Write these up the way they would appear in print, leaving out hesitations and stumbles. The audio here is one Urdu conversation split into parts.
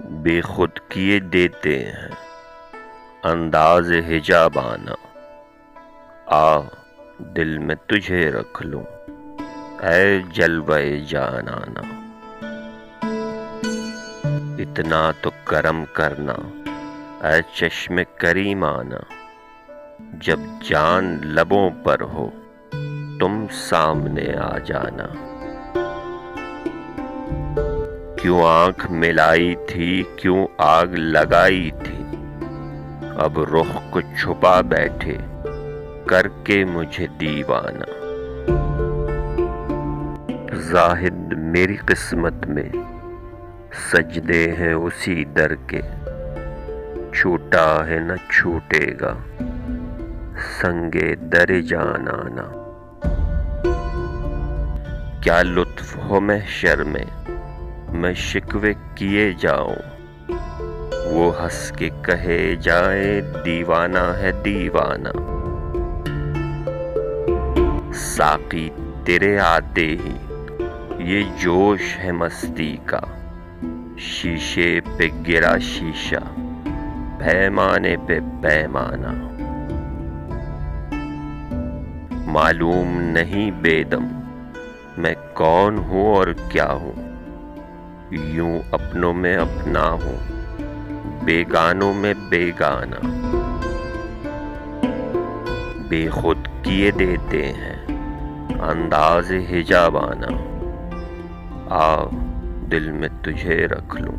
بے خود کیے دیتے ہیں انداز حجابانہ، آ دل میں تجھے رکھ لوں اے جلوہ جانانا، اتنا تو کرم کرنا اے چشم کریمانہ، جب جان لبوں پر ہو تم سامنے آ جانا، کیوں آنکھ ملائی تھی کیوں آگ لگائی تھی، اب رخ کو چھپا بیٹھے کر کے مجھے دیوانہ، زاہد میری قسمت میں سجدے ہیں اسی در کے، چھوٹا ہے نہ چھوٹے گا سنگ در جانانا، کیا لطف ہو محشر میں شکوے کیے جاؤں، وہ ہنس کے کہے جائیں دیوانہ ہے دیوانہ، ساقی تیرے آتے ہی یہ جوش ہے مستی کا، شیشے پہ گرا شیشہ پیمانے پہ پیمانہ، معلوم نہیں بے دم میں کون ہوں اور کیا ہوں، یوں اپنوں میں اپنا ہوں بیگانوں میں بیگانہ، بے خود کیے دیتے ہیں انداز حجابانہ، آ دل میں تجھے رکھ لوں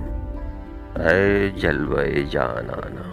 اے جلوہ جانانا۔